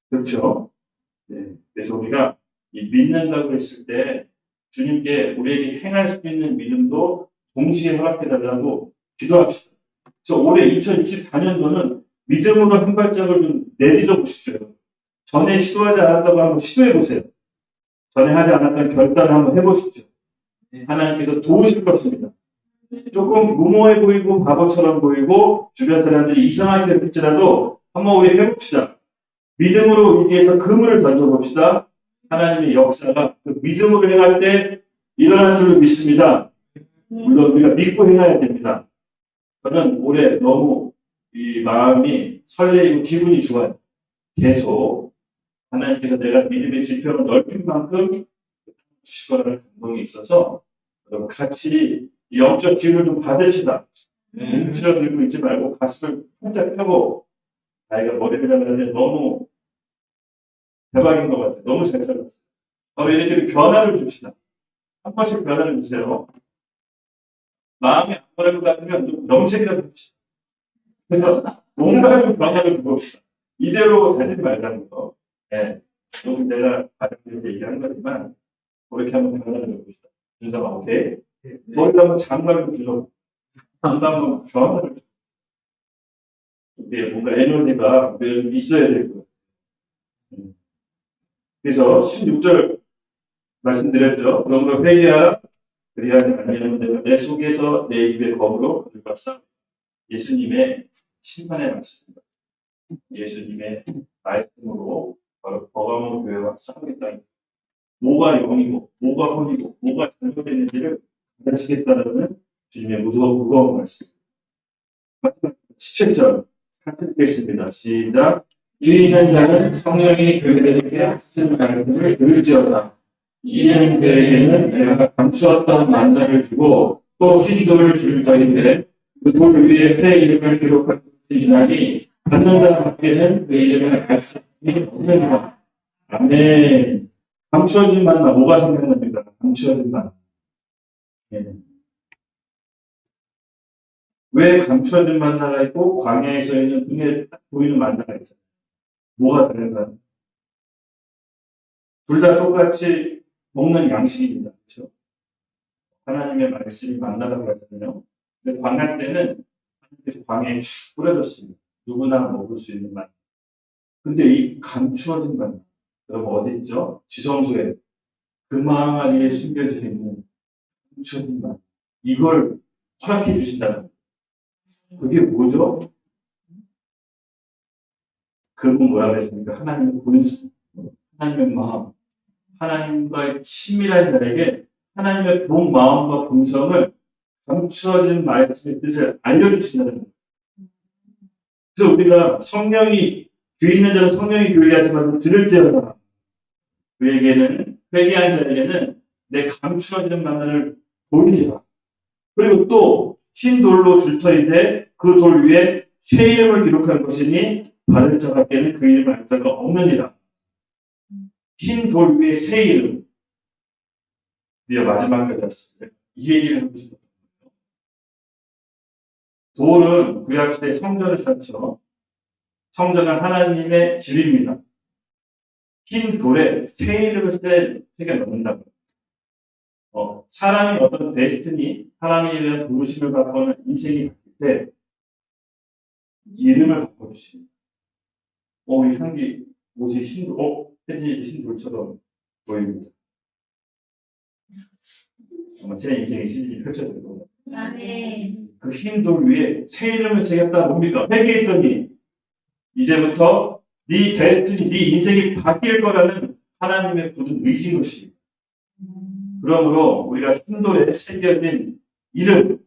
그렇죠? 네. 그래서 우리가 이 믿는다고 했을 때 주님께 우리에게 행할 수 있는 믿음도 동시에 허락해달라고 기도합시다. 그래서 올해 2024년도는 믿음으로 한 발짝을 좀 내딛어 보십시오. 전에 시도하지 않았다고 한번 시도해 보세요. 전에 하지 않았던 결단을 한번 해보십시오. 하나님께서 도우실 것입니다. 조금 무모해 보이고 바보처럼 보이고 주변 사람들이 이상하게 여길지라도 한번 우리 해봅시다. 믿음으로 의지해서 그물을 던져봅시다. 하나님의 역사가 그 믿음으로 행할 때 일어날 줄로 믿습니다. 물론 우리가 믿고 행해야 됩니다. 저는 올해 너무 이 마음이 설레이고 기분이 좋아요. 계속 하나님께서 내가 믿음의 지평을 넓힌 만큼 주실 거라는 감동이 있어서 여러분 같이 영적 기운을 좀 받으시다. 움츠러 들고 있지 말고 가슴을 살짝 펴고 아이가 머리를 잘랐는데 너무 대박인 것 같아요. 너무 잘 잘랐어요. 이렇게 변화를 줍시다. 한 번씩 변화를 주세요. 마음이 안 변할 것 같으면 좀 명색이라도 줍시다. 그래서 뭔가 좀 변화를 주봅시다. 이대로 살지 말자는 거. 네. 조금 내가 가족들한테 얘기한 거지만 그렇게 한번 변화를 줘봅시다. 준서가 오케이? 머리도 한번 장갑을 길러 한번 변화를 줘. 이게 뭔가 에너지가 좀 있어야 되고. 그래서 16절 말씀드렸죠. 그러므로 회개하라. 그리하지 아니하면 내가 내 속에서 내 입의 검으로 그들과 싸워. 예수님의 심판의 말씀입니다. 예수님의 말씀으로 바로 버가모 교회와 싸우겠다는 뭐가 영이고 뭐가 혼이고 뭐가 잘못됐는지를 가르치겠다는 주님의 무거운 말씀. 17절 같이 읽겠습니다. 시작. 이 있는 자는 성령이 그들에게 하신 말씀을 들을지어다. 이는 그에게는 내가 감추었던 만나를 주고 또 흰 돌을 줄 터인데 그 돌 위에 새 이름을 기록한 것이나니 받는 자밖에는 그 이름을 알 사람이 없느니라. 아멘. 감추어진 만나 뭐가 생각납니까? 감추어진 만나. 왜 감추어진 만나가 있고 광야에서 있는 눈에 딱 보이는 만나가 있잖아요. 뭐가 다른가요? 둘 다 똑같이 먹는 양식입니다. 그렇죠? 하나님의 말씀이 만나라고 하잖아요. 근데 광야 때는 하나님께서 광야에 뿌려졌습니다. 누구나 먹을 수 있는 만나. 근데 이 감추어진 만나, 여러분 어디 있죠? 지성소에 금방 아리에 숨겨져 있는 감추어진 만나. 이걸 허락해 주신다는 그게 뭐죠? 그분 뭐라고 했습니까? 하나님의 본성, 하나님의 마음, 하나님과의 친밀한 자에게 하나님의 본 마음과 본성을 감추어진 말씀의 뜻을 알려주신다는 거예요. 그래서 우리가 성령이 귀 있는 자는 성령이 교회하시면 들을지어다. 그에게는 회개한 자에게는 내 감추어지는 만나를 보이리라. 그리고 또 흰 돌로 줄 터인데 그 돌 위에 새 이름을 기록한 것이니 받을 자밖에는 그 이름을 알 자가 없느니라. 흰 돌 위에 새 이름. 드디어 마지막까지 왔습니다. 이 얘기를 하고 싶었던 거예요. 돌은 구약시대 성전을 쌓죠. 성전은 하나님의 집입니다. 흰 돌에 새 이름을 새겨 넣는다고. 사람이 어떤 데스티니, 하나님에 대한 부르심을 받거나 인생이 바뀔 때 이름을 바꿔주십니다. 이 향기, 옷이 흰 돌, 혜진이 흰 돌처럼 보입니다. 아마 제 인생의 시즌이 펼쳐질 겁니다. 그 흰 돌 위에 새 이름을 새겼다 뭡니까? 회개했더니 이제부터 네 데스티니, 네 인생이 바뀔 거라는 하나님의 굳은 의지인 것입니다. 그러므로 우리가 흰 돌에 새겨진 이름,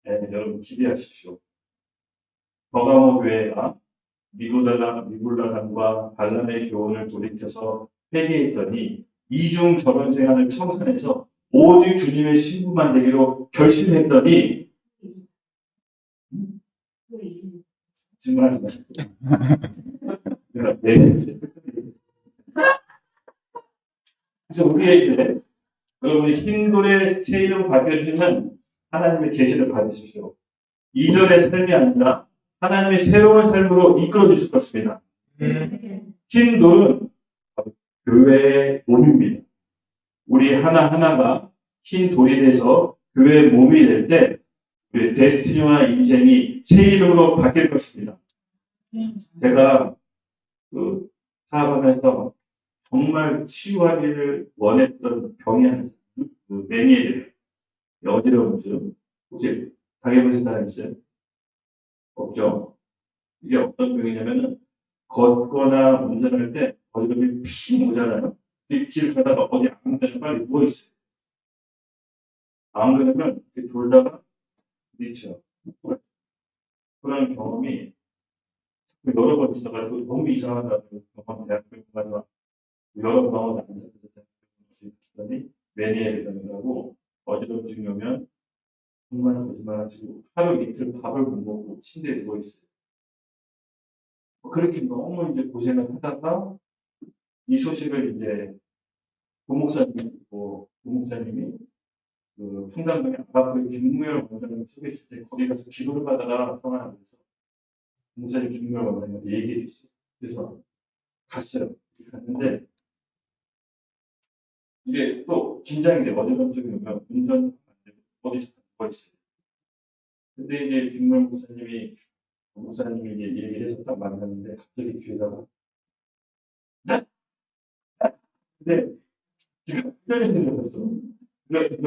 여러분 기대하십시오. 버가모 교회가 미굴라단과 발람의 교훈을 돌이켜서 회개했더니 이중 결혼 생활을 청산해서 오직 주님의 신부만 되기로 결심했더니 질문하지 마시고 그래서 우리에게 여러분이 흰 돌에 새 이름 바뀌어주시는 하나님의 계시를 받으십시오. 이전의 삶이 아니라 하나님의 새로운 삶으로 이끌어 주실 것입니다. 흰 돌은 교회의 몸입니다. 우리 하나하나가 흰 돌이 돼서 교회의 몸이 될 때 우리의 데스티니와 인생이 새 이름으로 바뀔 것입니다. 제가 그 사업하면서 정말 치유하기를 원했던 병이 하나 있어요. 그 매니에르, 어지러움증. 혹시 당해보신 사람 있어요? 없죠? 이게 어떤 병이냐면은 걷거나 운전할 때 어지러움이 피 오잖아요. 길 가다가 어디 아무 데나 빨리 누워있어요. 안 그러면 이렇게 돌다가 미쳐. 그런 경험이 여러 번 있어가지고 너무 이상하다고 대학교 가서 여러 병원 앉았더니 매니에르라고 어지러움증이 오면 정말 거짓말하시고 하루 이틀 밥을 못 먹고 침대에 누워있어요. 그렇게 너무 이제 고생을 하다가 이 소식을 이제 부목사님이 그 충남동에 아파트 김무열 원장님 소개해 줄 때 거기 가서 기도를 받아라 성화하면서 목사님 김무열 원장님한테 얘기해 줬어요. 그래서 갔어요. 갔는데 이게 또 긴장이 돼. 어지럼증이 오면 운전 안 되고 어디서 누워 있어요. 근데 이제 김무열 목사님이 이제 얘기를 해서 딱 만났는데 갑자기 귀에다가 근데 귀가 특별히 생겼어. 여기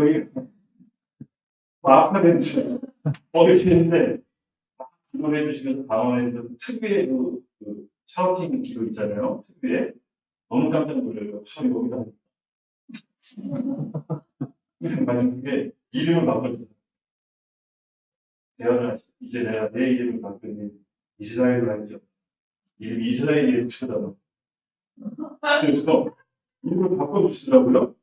마파된 줄 이렇게 했는데 기도를 해주시면서 방언해서 특유의 그 샤우팅 기도 있잖아요. 특유의 너무 깜짝 놀라요. 참 여기다 맞은 게 이름을 바꿔줬어요. 대화를 하시 이제 내가 내 이름을 바꾸니 이스라엘로 하죠. 이름 이스라엘이라고 쳐다봐. 그래서 이름을 바꿔주시더라고요.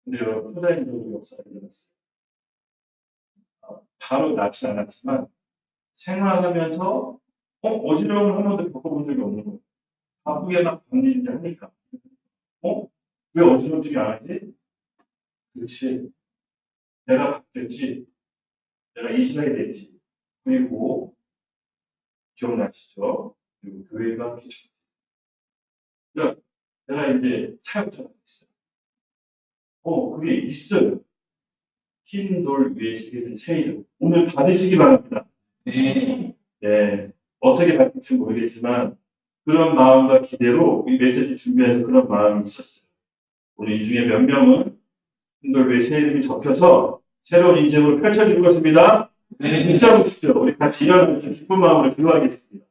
근데 여러분 초자인적으로 역사가 일어났어요. 바로 낫지 않았지만 생활하면서 어지러움을 한 번도 겪어본 적이 없는 거예요. 바쁘게 막 던지는지 하니까 왜 어지러움증이 안 하지? 그렇지. 내가 바뀌었지. 내가 이스라엘 됐지. 그리고 기억나시죠? 그리고 교회가 개척. 그러니까 내가 이제 차역자가 됐어요. 그게 있어요. 흰 돌 위에 새겨진 새 이름. 오늘 받으시기 바랍니다. 네. 어떻게 받을지 모르겠지만 그런 마음과 기대로 이 메시지 준비해서 그런 마음이 있었어요. 오늘 이 중에 몇 명은 흰 돌 위에 새 이름이 적혀서 새로운 인생으로 펼쳐질 것입니다. 붙잡으십시오. 우리 같이 일어나서 기쁜 마음으로 기도하겠습니다.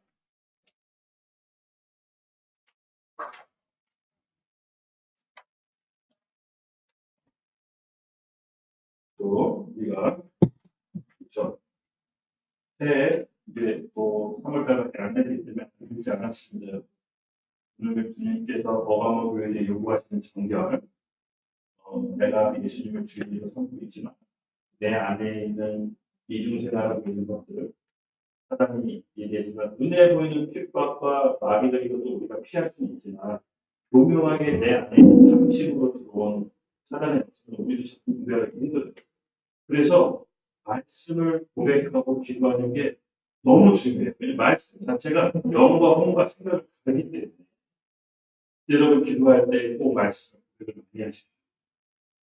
또 우리가 그렇죠. 새해 이제 또 3월달밖에 안 되기 때문에 되지 않았습니다. 오늘 주님께서 어가모교회에 요구하시는 정결, 내가 예수님을 주인으로 삼고 있지만 내 안에 있는 이중생활하고 있는 것들을 사단이 얘기했지만 눈에 보이는 핍박과 마귀적인 것도 우리가 피할 수는 있지만 교묘하게 내 안에 탐심으로 들어온 사단의 것은 우리도 자꾸 분별하기 힘들어요. 그래서 말씀을 고백하고 기도하는 게 너무 중요해요. 왜냐하면 말씀 자체가 영과 혼과 생각을 다르기 때문에 여러분 기도할 때 꼭 말씀을 많이 하십시오.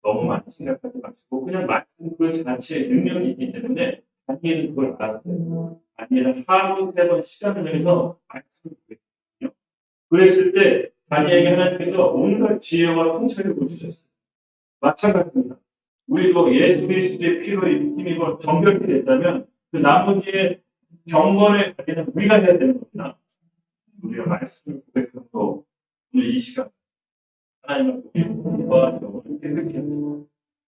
너무 많이 생각하지 마시고 그냥 말씀 그 자체에 능력이 있기 때문에 다니엘은 그걸 알았어요. 다니엘은 하루 3번 시간을 내서 말씀을 구했거든요. 그랬을 때 다니엘에게 하나님께서 온갖 지혜와 통찰력을 주셨어요. 마찬가지입니다. 우리도 예수 그리스도의 피로 힘입어 정결케 됐다면 그 나머지의 경건의 관리는 우리가 해야 되는 겁니다. 우리가 말씀을 고백하고 오늘 이 시간 하나님의 우리와 영혼을 깨끗게 합니다.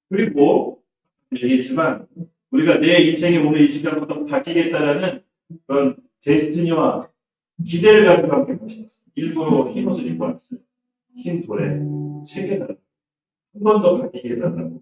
그리고 얘기했지만 우리가 내 인생이 오늘 이 시간부터 바뀌겠다라는 그런 데스티니와 기대를 가지고 함께 가십니다. 일부러 흰 옷을 입고 왔어요. 흰 돌에 새겨달라고. 한 번 더 바뀌게 해달라고.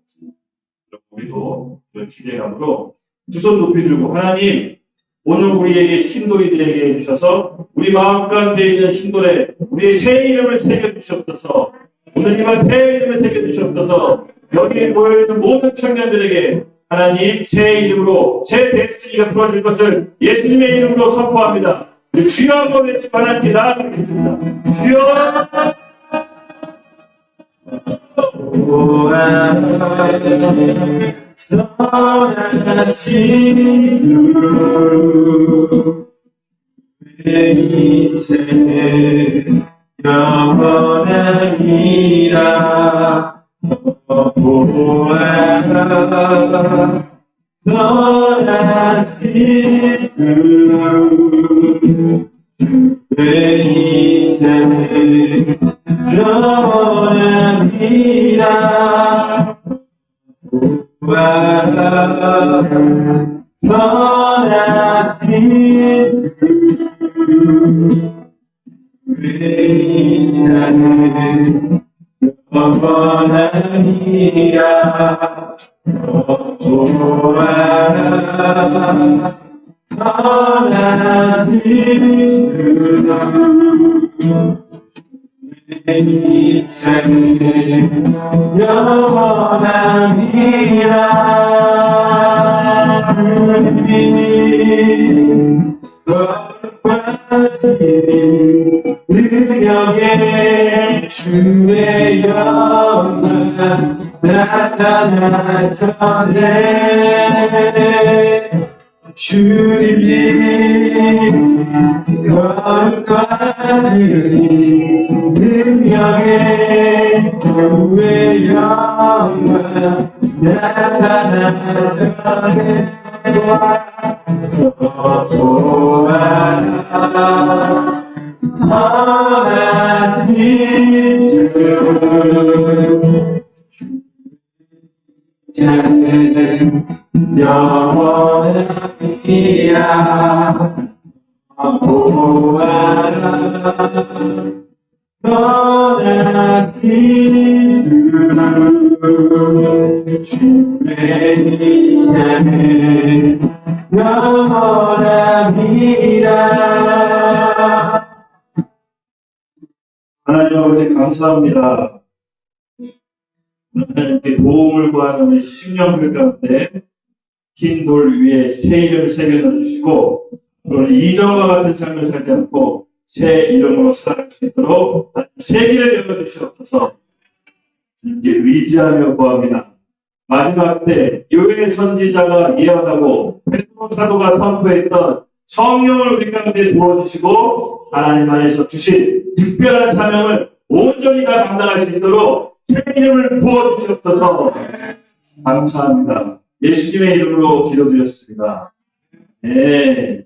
우리도 이런 기대감으로 두 손 높이 들고 하나님 오늘 우리에게 흰돌이 되게 해주셔서 우리 마음 가운데 있는 흰돌에 우리의 새 이름을 새겨주셨어서 오늘 이만 새 이름을 새겨주셨어서 여기에 모여있는 모든 청년들에게 하나님 새 이름으로 새 데스티니가 풀어질 것을 예수님의 이름으로 선포합니다. 주여 한번 외치고 하나님께 나아가겠습니다. 주여 선하신 주 내 인생 영원하니라 보아라 선하신 주 내 인생 영원하니라 보아라 선하신 내 인생 영원하니라 보아라 선하신 내 인생 영원하니라 능력에 주의 영광 나타날 전에 주님 거룩하시니 능력에 주의 영광 나타날 전에 보아라 선하신 주 자는 영원하니라 보아라 선하신 주 주의 인생은 영원하니라. 하나님 아버지 감사합니다. 하나님께 도움을 구하는 우리 심령들 가운데 흰 돌 위에 새 이름을 새겨 넣어주시고 오늘 이전과 같은 삶을 살지 않고 새 이름으로 살아갈 수 있도록 새 길을 열어주시옵소서. 주님께 의지하며 구합니다. 마지막 때 요엘 선지자가 예언하고 베드로 사도가 선포했던 성령을 우리 가운데 부어주시고 하나님 안에서 주신 특별한 사명을 온전히 다 감당할 수 있도록 새 이름을 부어주시옵소서. 감사합니다. 예수님의 이름으로 기도드렸습니다. 네.